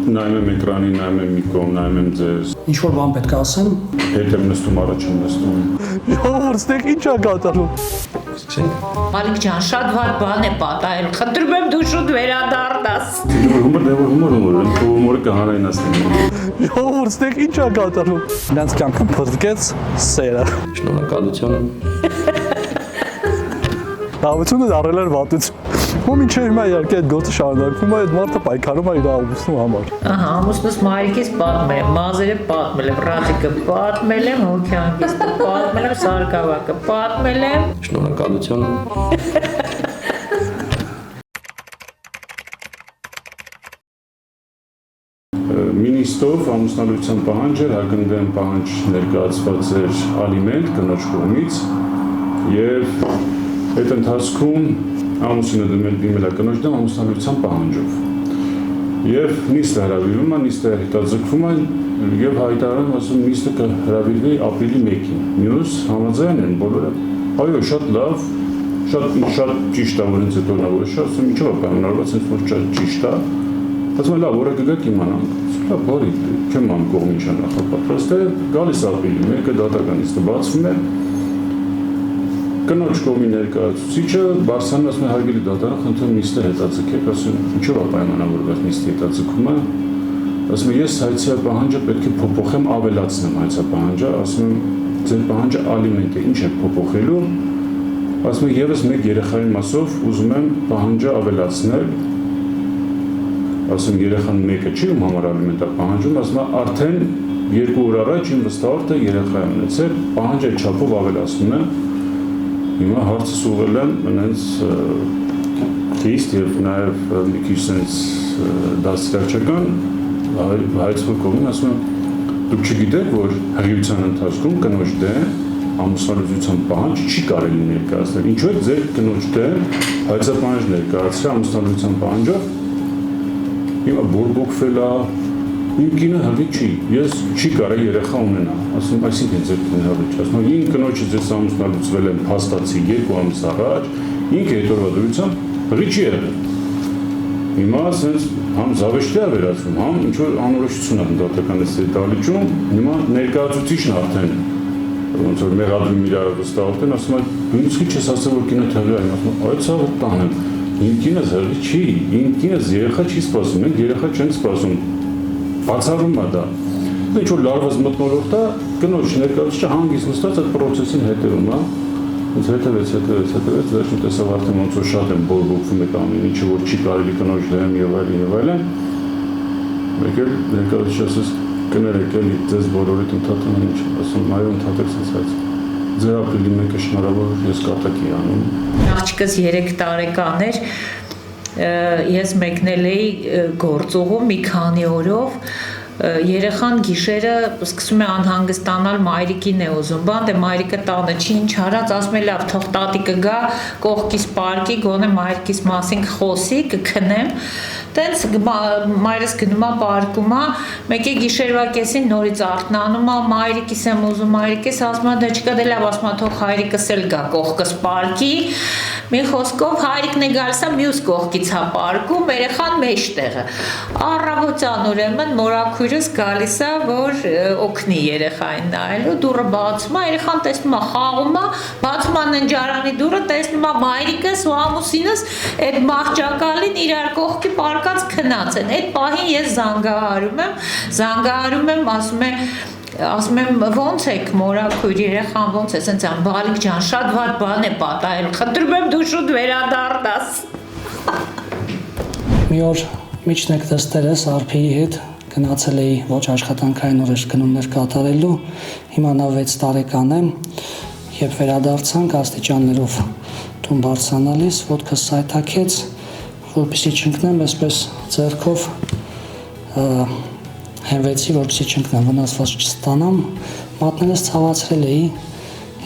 նայում եմ էկրանին, նայում եմ մի կողմ, նայում եմ ձեզ։ Ինչ որ բան պետք է ասեմ։ Հետ եմ նստում, առաջ եմ նստում։ Ժողովուրդ, ստեղ ինչ է կատարում։ Մալիք ջան, շատ վատ բան է պատահել։ Խնդրում եմ դու շուտ վերադառնաս։ Հումորը կհանրայնացնեմ։ Ժողովուրդ, ստեղ ինչ է կատարում։ Նրանց կյանքը փրկեց սերը։ Շնորհակալություն։ Լավությունը դառել էր վատություն։ Ու մինչև հիմա իհարկե այդ գործը շարունակվում է, այդ մարդը պայքարում է իր ամուսնու համար։ Ահա, ամուսնուս մայրիկից պատմել եմ, մազերը պատմել եմ, ռադիկը պատմել եմ, հոգեանգիստը պատմել եմ, սարկավակը պատմել եմ։ Շնորհակալություն։ Մինիստով ամուսնալուծության պահանջ էր, հարգնդեմ պահանջ ներկայացված էր ալիմենտ կնոջ կողմից եւ այդ ընթացքում ամուսինը դիմել է կնոջ դեմ ամուսնալուծության պահանջով։ Եվ նիստը հրավիրվում է, նիստը հետաձգվում է եւ հայտարարում ասում նիստը կհրավիրվի ապրիլի 1-ին։ Մյուս համաձայն են բոլորը։ Այո, շատ լավ, շատ ճիշտ է, որ ինձ հետ օրնավորոշ ասում, ինչով է պայմանավորված, ինձ որ շատ ճիշտ է։ Ասում լավ, որը կգաք իմանանք։ Լավ, բարի, չեմ անում կողմ ինչ է նախապատրաստ է, գալիս ապրիլի 1-ը դատական նիստը բացվում է։ Կնոջ կողմի ներկայացուցիչը Բարսյանն ասում է հարգելի դատարան, խնդրում նիստը հետաձգեք, ասում ինչով է պայմանավորված նիստի հետաձգումը, ասում է ես հայցյալ պահանջը պետք է փոփոխեմ, ավելացնեմ հայցյալ պահանջը, ասում եմ ձեր պահանջը ալիմենտ է, ինչ է փոփոխելու, ասում է եւս մեկ երեխայի մասով ուզում եմ պահանջը ավելացնել, ասում երեխան մեկը չի ում համար ալիմենտ է պահանջում, ասում է արդեն 2 օր առաջ իմ վստահորտը երեխա է ունեցել, պահանջը չափով ավելացնում եմ։ Հիմա հարցս ուղղել եմ այնց խիստ եւ նաեւ մի քիչ sense դասակարգական հայցող կողմին ասում եմ դուք չգիտեք որ հղիության ընթացքում կնոջ դեմ ամուսնալուծության պահանջ չի կարելի ներկայացնել ինչու է ձեր կնոջ դեմ հայցապահանջ ներկայացրել ամուսնալուծության պահանջով հիմա բորբոքվել է իմ կինը հղի չի, ես չի կարել երեխա ունենա, ասում այսինքն ձեր կինը հղի չի, ասում իմ կնոջը ձեզ ամուսնալուծվել եմ փաստացի 2 ամիս առաջ, ինքը այդ օրվա դրությամբ հղի չի եղել։ Հիմա ասենց համ զավեշտի է վերածվում, համ ինչ-որ անորոշություն է դատական դալիճում, հիմա ներկայացուցիչն արդեն ոնց որ մեղադրում իրար վստահորեն, ասում է դու ինձ քիչ ես ասել որ կինը հղի է, ասում այդ ցավը տանեմ, իմ կինս հղի չի, իմ կինս երեխա չի սպասում, մենք երեխա չենք սպասում բացառում է դա։ Ինչ որ լարված մթնոլորտ է, կնոջ ներկայացուցիչը հանգիստ նստած այդ պրոցեսին հետևում է։ Ոնց հետևեց, վերջում տեսավ արդեն ոնց որ շատ են բորբոքվում այդ ամեն ինչը, որ չի կարելի կնոջ դեմ եւ այլն։ Մեկ էլ ներկայացուցիչը ասես կներեք էլի ձեզ բոլորիդ ընդհատում են ինչ, ասում այո ընդհատեք ցած։ Ձեր ապրիլի 1-ը շնորհավոր ես կատակի անում։ Աղջիկս 3 տարեկան էր, ես մեկնել էի գործողում մի քանի օրով երեխան գիշերը սկսում է անհանգստանալ մայրիկին է ուզում բան դե մայրիկը տանը չի ինչ արած ասում է լավ թող տատիկը գա կողքից պարկի գոնե մայրիկիս մասին խոսի կքնեմ տենց մայրս գնում է պարկում է մեկ է գիշերվա կեսին նորից արթնանում է մայրիկիս եմ ուզում մայրիկիս ասում է դե չկա դե լավ ասում է թող հայրիկս էլ գա կողքս պարկի մի խոսքով հայրիկն է գալիս է մյուս կողքից է պարկում երեխան մեջտեղը առավոտյան ուրեմն մորաքույրս գալիս է որ օգնի երեխային նայելու դուռը բացում է երեխան տեսնում է խաղում է բացում է ննջարանի դուռը տեսնում է մայրիկս ու ամուսինս այդ մահճակալին իրար կողքի պարկած քնած են այդ պահին ես զանգահարում եմ ասում եմ ոնց եք մորաքույր երեխան ոնց է ասենց բալիկ ջան շատ վատ բան է պատահել խնդրում եմ դու շուտ վերադառնաս Մի օր միջնեք դստերս Արփիի հետ գնացել էի ոչ աշխատանքային օրեր գնումներ կատարելու հիմա նա 6 տարեկան է երբ վերադարձանք աստիճաններով տուն բարձրանալիս ոտքս սայթաքեց որպեսզի չընկնեմ այսպես ձեռքով հենվեցի որպեսզի չընկնեմ վնասված չստանամ մատներս ցավացրել էի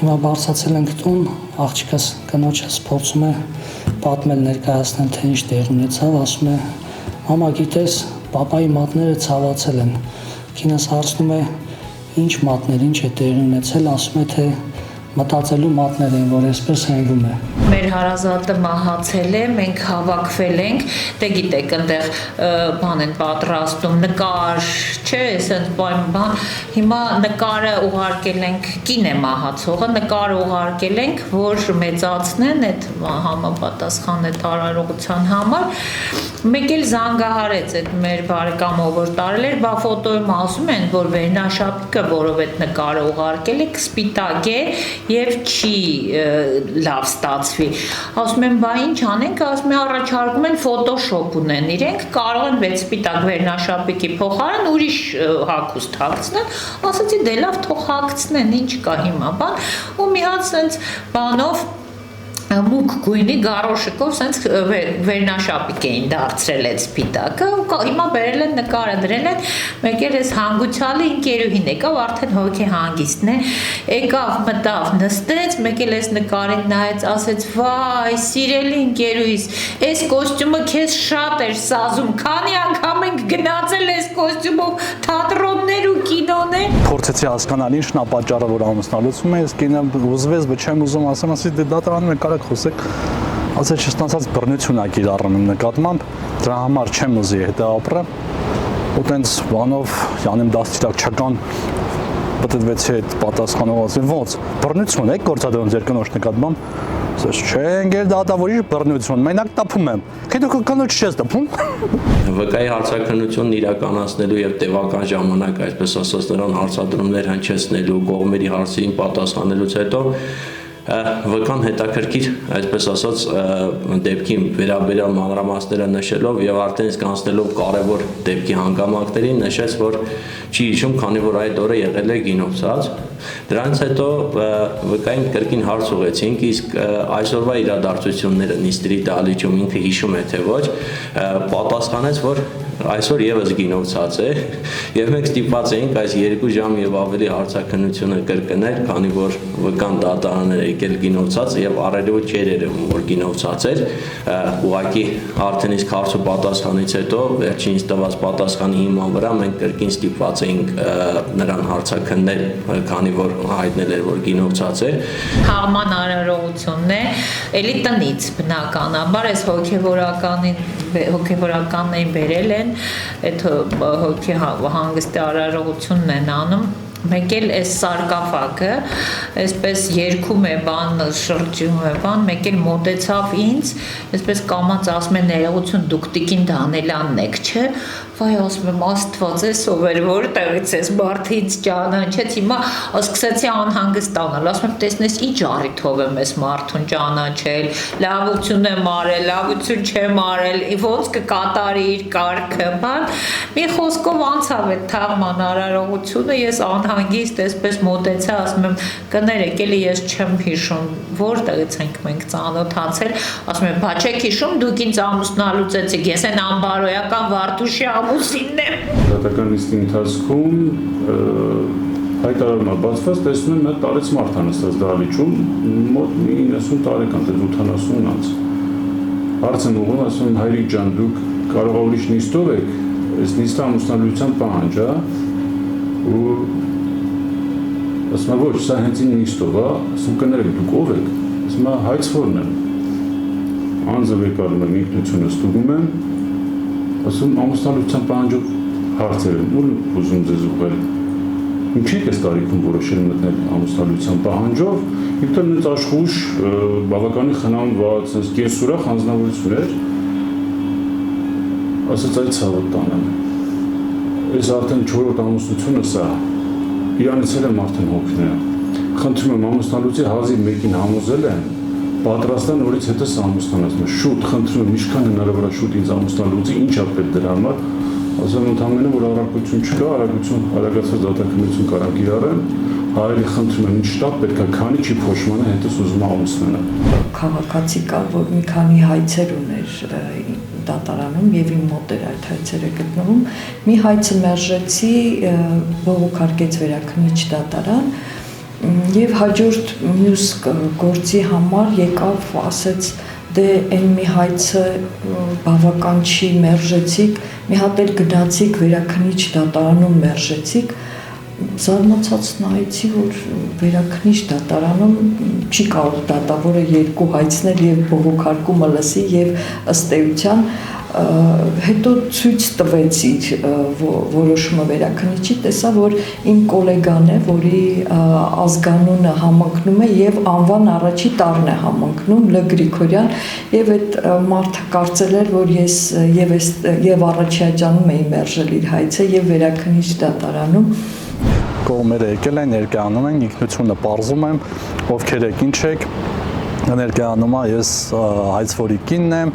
հիմա բարձրացել ենք տուն աղջիկս կնոջս փորձում է պատմել ներկայացնել թե ինչ տեղ ունեցավ ասում է մամա գիտես պապայի մատները ցավացել են կինս հարցնում է ինչ մատներ ինչ է տեղի ունեցել ասում է թե մտածելու մատներ են, որ այսպես հենվում է։ Մեր հարազատը մահացել է, մենք հավաքվել ենք, դե գիտեք, այնտեղ բան են պատրաստում, նկար, չէ, այսպես բան, հիմա նկարը ուղարկել ենք, կին է մահացողը, նկարը ուղարկել ենք, որ մեծացնեն այդ համապատասխան այդ արարողության համար, մեկ էլ զանգահարեց այդ մեր բարեկամը, որ տարել էր, բա ֆոտոյում ասում են, որ վերնաշապիկը, որով այդ նկարը ուղարկել եք, սպիտակ է եւ չի լավ ստացվի։ Ասում եմ, բա ինչ անենք, ասում եմ, առաջարկում են ֆոտոշոպ ունեն իրենք, կարող են վեց սպիտակ վերնաշապիկի փոխարեն ուրիշ հագուստ հագցնել, ասացի դե լավ թող հագցնեն, ինչ կա հիմա, բան, ու մի հատ sense բանով մուկ գույնի գարոշիկով սենց վերնաշապիկ էին դարձրել այդ սպիտակը ու հիմա բերել են նկարը դրել են մեկ էլ այս հանգուցյալի ընկերուհին եկավ արդեն հոգի հանգիստն է եկավ մտավ նստեց մեկ էլ այս նկարին նայեց ասեց վայ սիրելի ընկերուհիս այս կոստյումը քեզ շատ էր սազում քանի անգամ ենք գնացել այս կոստյումով թատրոններ ու կինոներ Փորձեցի հասկանալ ինչն է պատճառը որ ամուսնալուծում է ես կինը ուզվեց բայց չեմ ուզում ասեմ ասի դե դատարանում եք խոսեք, ասել չստացած բռնություն ա կիրառում իմ նկատմամբ, դրա համար չեմ ուզի հետը ապրեմ, ու տենց բանով յանեմ դաստիարակ չկան պատտվեցի այդ պատասխանով ասել ոնց, բռնություն եք գործադրում ձեր կնոջ նկատմամբ, ասես չէ ընկեր դատավորի բռնություն, մենակ տապում եմ, թե դու կնոջ չես տապում։ ՎԿ-ի հարցաքննությունն իրականացնելու եւ տևական ժամանակ այսպես ասած նրան հարցադրումներ հնչեցնելու, կողմերի հարցին պատասխանելուց հետո ՎԿ-ն հետաքրքիր, այսպես ասած, դեպքի վերաբերյալ մանրամասները նշելով եւ արդեն իսկ անցնելով կարևոր դեպքի հանգամանքներին նշեց, որ չի հիշում, քանի որ այդ օրը եղել է գինովցած։ Դրանից հետո ՎԿ-ին կրկին հարց ուղեցինք, իսկ այսօրվա իրադարձությունները նիստերի դահլիճում ինքը հիշում է թե ոչ, պատասխանեց, որ այսօր եւս գինովցած է եւ մենք ստիպված էինք այս 2 ժամ եւ ավելի հարցաքննությունը կրկնել, քանի որ ՎԿ-ն դատարան էր եկել գինովցած եւ առերևույթ չէր երևում, որ գինովցած էր, ուղղակի արդեն իսկ հարց ու պատասխանից հետո վերջինիս տված պատասխանի հիման վրա մենք կրկին ստիպված էինք նրան հարցաքննել, քանի որ հայտնել էր, որ գինովցած է։ Հաղման արարողությունն է, էլի տնից բնականաբար այս հոգեվորականներին բերել են այդ հոգի հանգստի արարողությունն են անում մեկ էլ այս սարկաֆագը այսպես երգում է բան շրջում է բան մեկ էլ մոտեցավ ինձ այսպես կամած ասում է ներողություն դուք տիկին Դանելյանն եք չէ վայ ասում եմ աստված է սովեր որտեղից ես մարդից ճանաչեց հիմա սկսեցի անհանգստանալ ասում եմ տեսնես ինչ առիթով եմ ես մարդուն ճանաչել լավություն եմ արել լավություն չեմ արել ոնց կկատարի իր կարգը բան մի խոսքով անցավ այդ թաղման արարողությունը ես հանգիստ այսպես մոտեցա, ասում եմ, կներեք, էլի ես չեմ հիշում, որտեղից ենք մենք ծանոթացել, ասում եմ, բա չեք հիշում, դուք ինձ ամուսնալուծեցիք, ես այն անբարոյական Վարդուշի ամուսինն եմ։ Դատական նիստի ընթացքում հայտարարումա բացված տեսնում եմ նա տարեց մարդ անստած դահլիճում, մոտ 90 տարեկան, թե 70 անց։ Հարց եմ ուղղում, ասում եմ, հայրիկ ջան, դուք կարող ուրիշ նիստով եք, այս նիստը ամուսնալուծության պահանջ է, ու ասում եմ, ոչ, սա հենց ինձ նիստով է, ասում կներեք, դուք ով եք, ասում եմ, հայցվորն եմ, անձը վեկարում եմ, ինքնությունը ստուգում եմ, ասում ամուսնալուծության պահանջով հարցեր եմ, ուր ուզում ձեզ ուղղել, ինչի եք այս տարիքում որոշել մտնել ամուսնալուծության պահանջով, իբրև նույնց աշխուժ, բավականի խնամված, կեսուրախ հանձնավորություն էր, ասաց այդ ցավը տանեմ, ես արդեն 4-րդ ամուսնությունը սա, իրանցել եմ արդեն հոգները, խնդրում եմ ամուսնալուծի հազիվ մեկին համոզել եմ, պատրաստան նորից հետս ամուսնանացնում եմ, շուտ խնդրում եմ, ինչքան հնարավոր է շուտ ինձ ամուսնալուծի, ինչ ա պետք դրա համար, ասում եմ ընդամենը, որ արագություն չկա, արագացված դատաքննություն կարող կիրառեմ, հայերի խնդրում եմ, ինչ շտապ պետք է, քանի չի փոշմանը հետս ուզում ամուսնանալ։ Քաղաքացի կա, որ մի քանի հայցեր ուներ դատարանում եւ իմ մոտ էր այդ հայցերը գտնվում։ Մի հայցը մերժեցի, բողոքարկեց վերաքննիչ դատարան եւ հաջորդ մյուս գործի համար եկավ, ասեց դե այն մի հայցը բավական չի մերժեցիք, մի հատ էլ գնացիք վերաքննիչ դատարանում մերժեցիք, Զարմացած նայեցի, որ վերաքնիչ դատարանում չի կարող դատավորը երկու հայցնել եւ բողոքարկումը լսի եւ ըստ էության հետո ցույց տվեց իր որոշումը վերաքնիչի, տեսա, որ իմ գոլեգան է, որի ազգանունը համընկնում է եւ անվան առաջի տառն է համընկնում Լ Գրիգորյան, եւ այդ մարդը կարծել էր, որ ես եւ առաջիաջանում էի մերժել իր հայցը եւ վերաքնիչ դատարանում կողմերը եկել են, ներկայանում են, ինքնությունը պարզում եմ, ովքեր եք, ինչ եք, ներկայանում է, ես հայցվորի կինն եմ,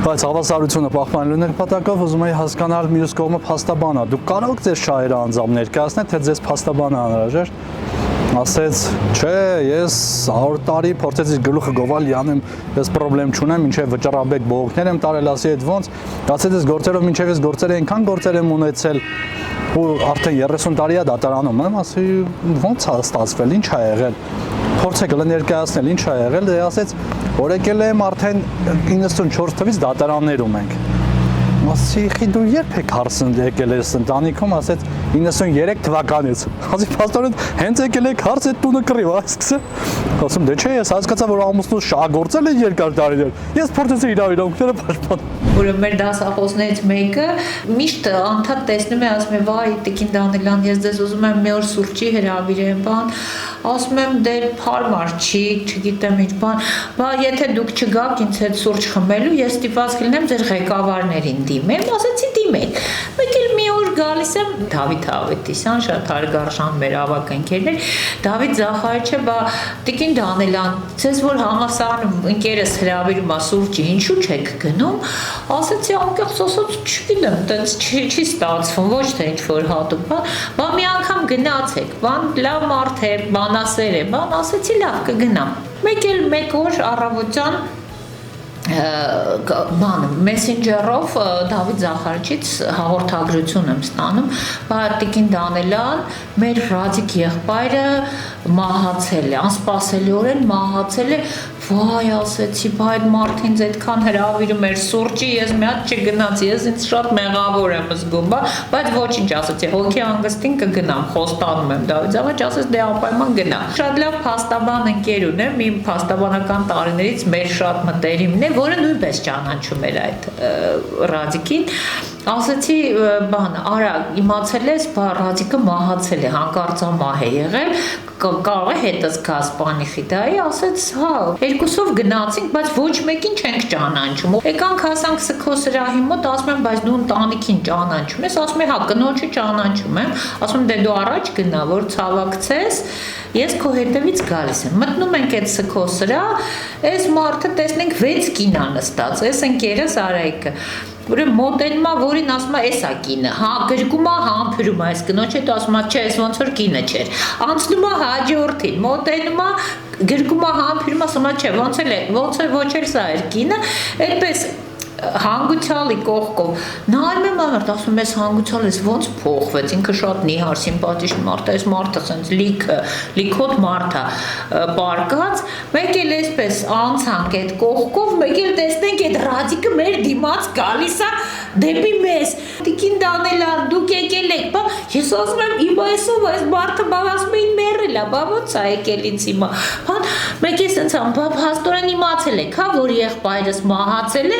բայց հավասարությունը պահպանելու նպատակով ուզում եի հասկանալ մյուս կողմը փաստաբան է, դուք կարող եք ձեր շահերը անձամբ ներկայացնել, թե ձեզ փաստաբանը անհրաժեշտ, ասեց, չէ, ես 100 տարի փորձեցի գլուխը գովալ յանեմ, ես պրոբլեմ չունեմ, մինչև վճռաբեկ բողոքներ եմ տարել, ասի այդ ոնց, ասեց ես գործերով մինչև ես գործերը այնքան գործեր եմ ունեցել, ու արդեն 30 տարի է դատարանում եմ, ասի ոնց է ստացվել, ինչ է եղել, փորձեք ներկայացնել, ինչ է եղել, դե ասեց, որ եկել եմ արդեն 94 թվականից դատարաններում ենք, ասի դու երբ եք հարցն եկել ես ընտանիքում, ասեց 93 թվականից, ասի փաստորեն հենց եկել եք հարց այդ տունը կռիվ, սկսել, ասում դե չէ, ես հասկացա, որ ամուսնուս շահագործել են երկար տարիներ, ես փորձեցի իր իրավունքները պաշտպանել։ Որը մեր դասախոսներից մեկը միշտ անդադ տեսնում է, ասում է, վայ, Տիկին Դանիելյան, ես ձեզ ուզում եմ մի օր սուրճի հրավիրեմ, բան, ասում եմ, դե հարմար չի, չգիտեմ ինչ բան, բա եթե դուք չգաք ինձ հետ սուրճ խմելու, ես ստիպված կլինեմ ձեր ղեկավարներին դիմեմ, ասեցի դիմեք։ Մեկ էլ մի օր գալիս եմ Դավիթ Ավետիսյան, շատ հարգարժան մեր ավագ ընկերն էր, Դավիթ Զախարիչը, բա Տիկին Դանիելյան, ձեզ որ համալսարանում ընկերս հրավիրում է սուրճի, ինչու չեք գնում։ Ասեցի անկեղծ ասած չգիտեմ, տենց չի ստացվում, ոչ թե ինչ որ հատուկ, բա մի անգամ գնացեք, բան լավ մարդ է, բանասեր է, բան ասեցի լավ կգնամ։ Մեկ էլ մեկ օր առավոտյան բան մեսենջերով Դավիթ Զախարիչից հաղորդագրություն եմ ստանում, բա Տիկին Դանիելյան, մեր Ռադիկ եղբայրը մահացել է, անսպասելիորեն մահացել է, վայ, ասեցի, բա այդ մարդը ինձ այդքան հրավիրում էր սուրճի, ես մի հատ չգնացի, ես ինձ շատ մեղավոր եմ զգում, բայց ոչինչ, ասեցի, հոգի հանգստին կգնամ, խոստանում եմ, Դավիթ Զախարիչ ասեց, դե անպայման գնա։ Շատ լավ փաստաբան ընկեր ունեմ, իմ փաստաբանական տարիներից մեր շատ մտերիմն է, որը նույնպես ճանաչում էր այդ Ռադիկին, ասեցի, բան, արա, իմացել ես, բա Ռադիկը մահացել է, հանկարծամահ է եղել, կարող է հետս գազ պանիխիդայի, ասեց, հա, երկուսով գնացինք, բայց ոչ մեկին չենք ճանաչում։ Եկանք հասանք սքոսրահի մոտ, ասում եմ, բայց դու ընտանիքին ճանաչում ես, ասում եմ, հա, կնոջը ճանաչում եմ, ասում եմ, դե դու առաջ գնա, որ ցավակցես, ես քո հետևից գալիս եմ։ Մտնում ենք այդ սքոսրահ, այս մարդը տեսնենք 6 կին ա նստած, այս ընկերս Արայիկը Ուրեմն մոտենում է, որին ասում է, էս է կինը, հա, գրկում է, համբրում է, այս կնոջ հետո ասում է, չէ, այս ոնց որ կինը չէր, անցնում է հաջորդին, մոտենում է, գրկում է, համբրում է, ասում է, չէ, ոնց է, ոչ էլ սա էր կինը, այդպես հանգուցալի կողքով նայում եմ ամերտ, ասում ես հանգուցալ ես ոնց փոխվեց, ինքը շատ նիհար, սիմպաթիչ մարդ է, այս մարդը սենց լիքոտ մարդ է պարկած, մեկ էլ այսպես անցանք այդ կողքով, մեկ էլ տեսնենք այդ Ռադիկը մեր դիմաց գալիս է դեպի մեզ, Տիկին Դանիելյան, դուք եկել եք, բա ես ասում եմ, իմ այսով այս մարդը բա ասում էին մեռել է, բա ոնց է եկել ինձ հիմա, մեկ էլ սենց բա փաստորեն իմացել եք, հա, որ եղբայրս մահացել է,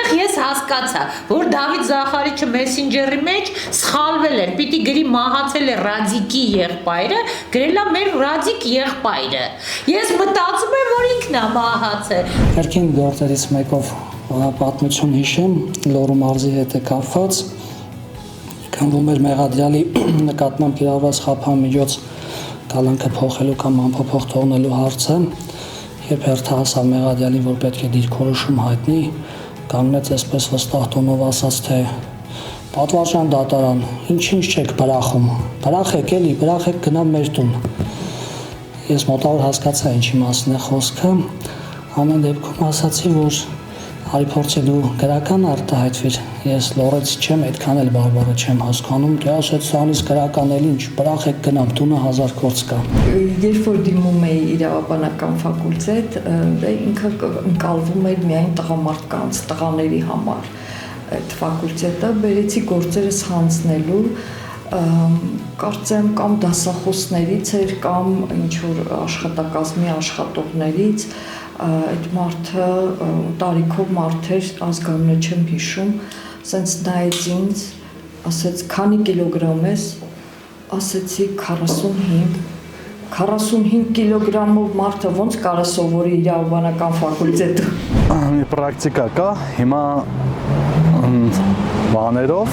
այդտեղ ես հասկացա, որ Դավիթ Զախարիչը մեսենջերի մեջ սխալվել էր, պիտի գրի մահացել է Ռադիկի եղբայրը, գրել է մեր Ռադիկ եղբայրը։ Ես մտածում եմ, որ ինքն է մահացել։ Երկին գործերից մեկով պատմություն հիշեմ, Լոռու մարզի հետ է կապված, քանվում էր մեղադրյալի նկատմամբ կիրառված խափամիջոց կալանքը փոխելու կամ անփոփոխ թողնելու հարցը, երբ հերթը հասավ մեղադրյալին, որ պետք է դիրքորոշում հայտնի, կանգնեց այսպես վստահ տոնով ասաց, թե պատվարժան դատարան, ինչ չեք բրախում, բրախեք էլի, բրախեք գնամ մեր տուն։ Ես մոտավոր հասկացա ինչի մասին է խոսքը, ամեն դեպքում ասացի, որ արի փորձի դու գրական արտահայտվիր, ես լորեց չեմ, այդքան էլ բարբառը չեմ հասկանում, դե ասեց սանից գրական էլ ինչ, բրախեք գնամ, տունը 1000 գործ կա։ Երբ որ դիմում էի իրավաբանական ֆակուլտետ, դե ինքը ընկալվում էր միայն տղամարդկանց, տղաների համար այդ ֆակուլտետը, բերեցի գործերս հանձնելու, կարծեմ կամ դասախոսներից էր կամ ինչ որ աշխատակազմի աշխատողներից այդ մարդը տարիքով մարդ էր, ազգանունը չեմ հիշում, ասենց նայեց ինձ, ասեց քանի կիլոգրամ ես, ասեցի 45 կիլոգրամով մարդը ոնց կարա սովորի իրավաբանական ֆակուլտետում։ Մի պրակտիկա կա, հիմա բաներով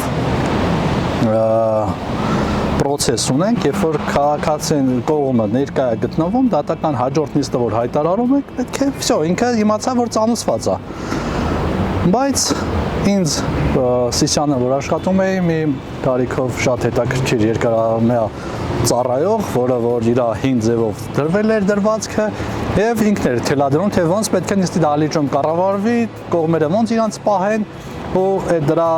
պրոցես ունենք, երբ որ քաղաքացին կողմը ներկա է գտնվում, դատական հաջորդ նիստը որ հայտարարում եք, պետք է վсё, ինքը իմացա որ ծանուցված է։ Բայց ինձ Սիսյանը որ աշխատում էի, մի տարիքով շատ հետաքրքիր երկարամյա ծառայող, որը որ իր հին ձևով դրվել էր դրվածքը եւ ինքն էր թելադրում, թե ոնց պետք է նիստի դահլիճում կառավարվի, կողմերը ոնց իրանց պահեն ու այդ դրա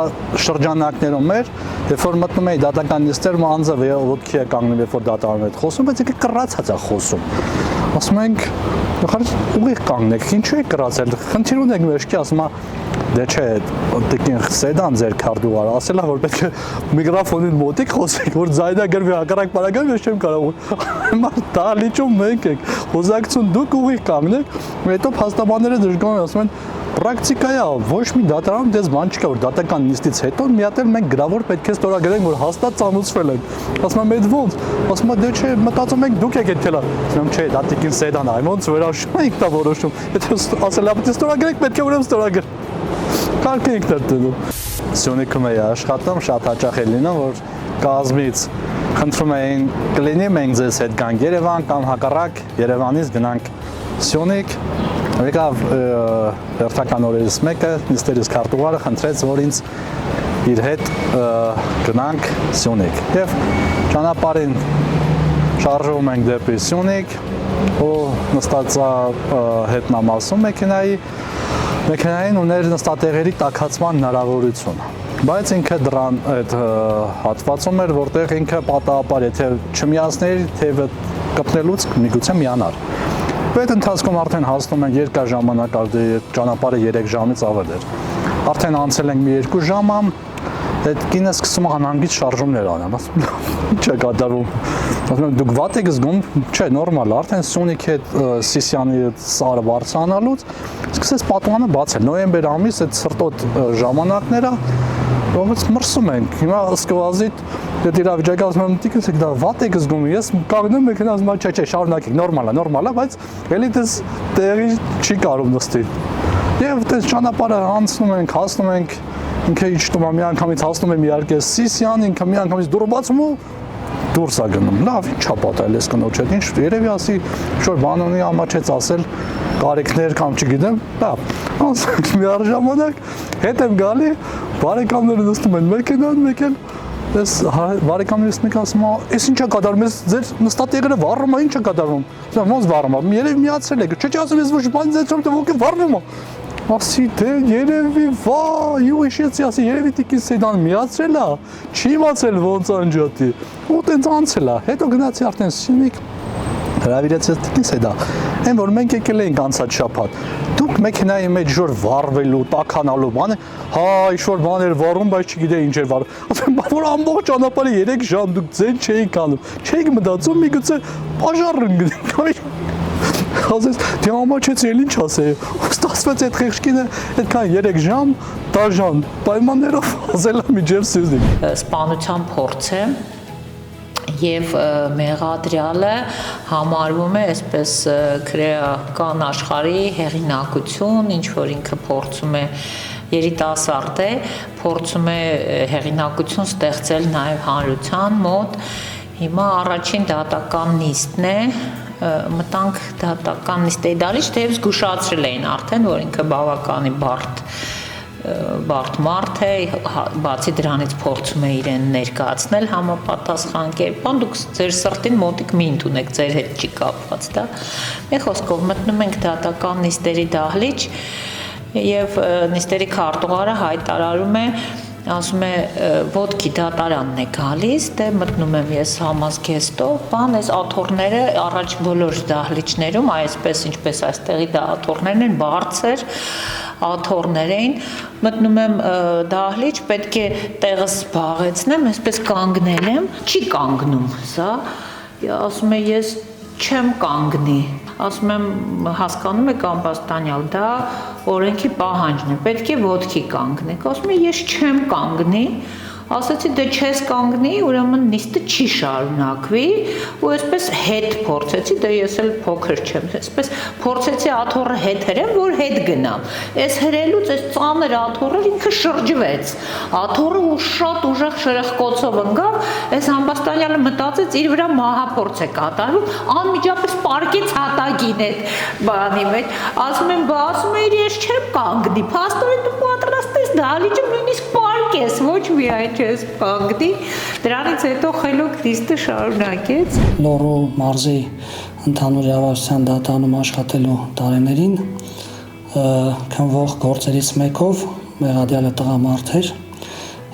շրջանակներում էր, երբ որ մտնում էի դատական նիստեր, անձը ոտքի է կանգնում, երբ որ դատարանում է խոսում, բայց եկե կռացած է խոսում։ Ասում ենք, ուղիղ կանգնեք, ինչու եք կռացել, խնդիր ունեք մեջքի, ասում է, դե չէ, տիկին սեդան ձեր քարտուղարը, ասելա որ պետք է միկրոֆոնին մոտիկ խոսեք, որ ձայնը գրվի հակառակ բանական, ես չեմ կարող։ Հիմա դահլիճում մենք եք, հոզակցություն դուք ուղիղ կանգնեք, հետո փաստաբանները դժգոհ ասում են պրակտիկա է, ոչ մի դատարանում դες բան չկա, որ դատական նիստից հետո մի հատ էլ մենք գրավոր պետք է ստորագրենք, որ հաստատ ծանուցվել են։ Ասում եմ, այդ ոնց։ Ասում եմ, դե չէ, մտածում ենք դուք եք թելա։ Ասում եմ, չէ, դա տիկին սեդան է, ոնց վերաշում ենք դա որոշում։ Եթե ասել է, պետք է ստորագրենք, պետք է ուրեմն ստորագրենք։ Կարգ ենք դրտում։ Սյունիքում էի աշխատում, շատ հաճախ է լինում, որ կազմից խնդրում էին կլինի մենք ձեզ հետ գանք Երևան կամ հակառակ Երևանից գնանք Սյունիք։ Եկավ հերթական օրերից մեկը, նիստերից քարտուղարը խնդրեց, որ ինձ իր հետ գնանք Սյունիք։ Եվ ճանապարհին շարժվում ենք դեպի Սյունիք, ու նստածա հետնամասում մեքենային ուներ նստատեղերի տաքացման հնարավորություն։ Բայց ինքը դրան այդ հատվածում էր, որտեղ ինքը պատահաբար եթե չմիացներ, թևը կպնելուց միգուցե միանար։ Այդ ընթացքում արդեն հասնում ենք երկար ժամանակ, ճանապարհը 3 ժամից ավել էր։ Արդեն անցել ենք մի 2 ժամ, այդ կինը սկսում է անհանգիստ շարժումներ անել, ասում ինչ է կատարվում։ Ասում եմ դուք վատ եք զգում, չէ, նորմալ է, արդեն Սյունիքի հետ Սիսյանի սարը բարձրանալուց սկսեց պատուհանը բացել։ Նոյեմբեր ամիս այդ սրտոտ ժամանակները ոնց մրսում ենք։ Հիմա սկվազիտ այդ իրավիճակը ասում եմ տիկս եք դա վատ եք զգում, ես կանգնում եք ասում եմ չէ, շարունակեք, նորմալ է, բայց էլի դες տեղի չի կարող նստի։ Եվ դες ճանապարհը հասնում ենք, ինքը իջնում է միանգամից հասնում եմ իհարկե Սիսյան, ինքը միանգամից դուռը բացում ու դուրս է գնում։ Լավ, ի՞նչ է պատահել այս կնոջ հետ, ինչ երևի ասի շոր բան ունի, ամաչեց ասել կարեկներ կամ չգիտեմ, լավ։ Ասենք միառժամանակ հետ եմ գալի, բարեկամները նստում են մեքենան, մեկ էլ ես բարեկամներից մեկը ասում է, «Էս ինչ է կատարվում, ես ձեր նստատեղերը վառում է, ինչ է կատարվում»։ Ասում ոնց վառում է, երևի միացրել եք, չէ, ասում ես ոչ բան ձեզ դե ոնք է վառվում է։ Ասի դե երևի վայ, ու իշեցի ասի երևի տիկին սեդան միացրել է, չի իմացել ոնց անջատի։ Ու տենց անցել է, հետո գնացի արդեն Սյունիք, հրավիրեցի տիկին սեդա։ Այն որ մենք եկել էինք անցած շաբաթ, դուք մեքենայի մեջ ժոր վառվելու, տաքանալու բան է, հա, ինչ-որ բան էր վառում, բայց չգիտեի ինչ էր վառում։ Ասում եմ, որ ամբողջ ճանապարհը 3 ժամ դուք ձեն չէիք անում, չէիք մտածում միգուցե պաժար ընկնի։ Ասես, դե ամաչեցի էլ ինչ ասեի, ստացվեց այդ խեղճկինը այդքան 3 ժամ, դաժան, պայմաններով ասել է միջև Սյունիք։ Սպանության փորձ է եւ մեղադրյալը համարվում է այսպես քրեական աշխարհի հեղինակություն, ինչ որ ինքը փորձում է երիտասարդ է, փորձում է հեղինակություն ստեղծել նաեւ հանրության մոտ։ Հիմա առաջին դատական նիստն է, մտանք դատական նիստերի դալիճ, թեև զգուշացրել էին արդեն, որ ինքը բավականին բարդ մարդ է, բացի դրանից փորձում է իրեն ներկայացնել համապատասխան կերպով, դուք ձեր սրտին մոտիկ մի ընդունեք, ձեր հետ չի կապված դա։ Մի խոսքով մտնում ենք դատական նիստերի դահլիճ եւ նիստերի քարտուղարը հայտարարում է ասում է ոտքի դատարանն է գալիս, դե մտնում եմ ես համազգեստով, բան այս աթոռները առաջ բոլոր դահլիճներում, այսպես ինչպես այստեղի դա աթոռներն են, բարձր աթոռներ էին, մտնում եմ դահլիճ, պետք է տեղս զբաղեցնեմ, այսպես կանգնել եմ, չի կանգնում, սա, ասում է ես չեմ կանգնի, ասում եմ հասկանում եք ամբաստանյալ, դա օրենքի պահանջն է, պետք է ոտքի կանգնեք, ասում է ես չեմ կանգնի, ասացի դե չես կանգնի, ուրեմն նիստը չի շարունակվի, ու այսպես հետ փորձեցի, դե ես էլ փոքր չեմ, այսպես փորձեցի աթոռը հետ հրեմ, որ հետ գնամ, այս հրելուց այս ծանր աթոռը ինքը շրջվեց, աթոռը ու շատ ուժեղ շրխկոցով ընկավ, այս ամբաստանյալը մտածեց իր վրա մահափորձ է կատարվում, անմիջապես պարկեց հատակին այդ բանի մեջ, ասում եմ, բա ասում է ես չեմ կանգնի, փաստորեն դու պատրաստ ես դահլիճում նույնիսկ պարկես, ոչ միայն չես կանգնի, դրանից հետո խելոք նիստը շարունակեց։ Լոռու մարզի ընդհանուր իրավասության դատարանում աշխատելու տարիներին քննվող գործերից մեկով մեղադիալը տղամարդ էր,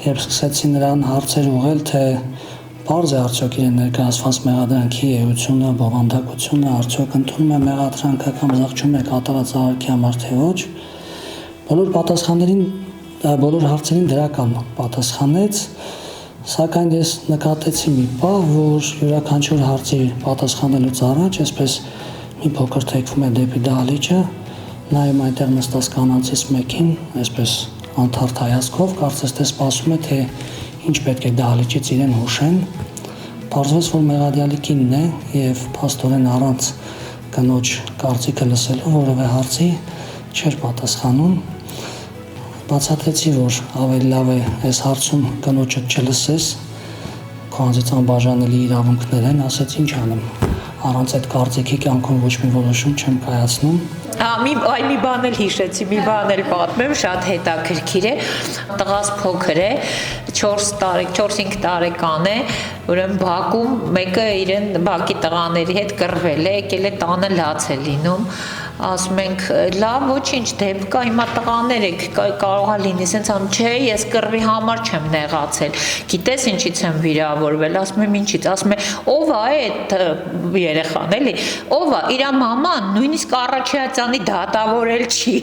երբ սկսեցի նրան հարցեր ուղղել, թե բարձ է արդյոք իրեն ներկայացված մեղադրանքի էությունը, բովանդակությունը, արդյոք ընդունում է մեղադրանքը կամ զղջում է կատարած արարքի համար, թե ոչ, բոլոր հարցերին դրական պատասխանեց, սակայն ես նկատեցի մի բան, որ յուրաքանչյուր հարցի պատասխանելուց առաջ, այսպես մի փոքր թեքվում է դեպի դահլիճը, նայում այնտեղ նստած կանանցից մեկին, այսպես անթարթ հայացքով, կարծես թե սպասում է, թե ինչ պետք է դահլիճից իրեն հուշեն, պարզվեց, որ մեղադիալի կինն է եւ փաստորեն առանց կնոջ կարծիքը լսելու որևէ հարցի չէր պատասխանում, բացատրեցի, որ ավելի լավ է այս հարցում կնոջդ չլսես, քո անձից անբաժանելի իրավունքներ են, ասեց ինչ անեմ, առանց այդ կարծիքի կյանքում ոչ մի որոշում չեմ կայացնում։ Մի բան էլ հիշեցի, մի բան էլ պատմեմ, շատ հետաքրքիր է, տղաս փոքր է, 4-5 տարեկան է, ուրեմն Բաքում մեկը իրեն Բաքի տղաների հետ կռվել է, եկել է տանը լաց է լինում, ասում ենք, լավ, ոչինչ դեպք կա, հիմա տղաներ եք, կարող է լինի, սենց անում, չէ, ես կռվի համար չեմ նեղացել, գիտես ինչից եմ վիրավորվել, ասում եմ ինչից, ասում է, ով է այդ երեխան, էլի, ով է, իրա մաման, նույնիսկ Առաքելյանի դատավորել չի։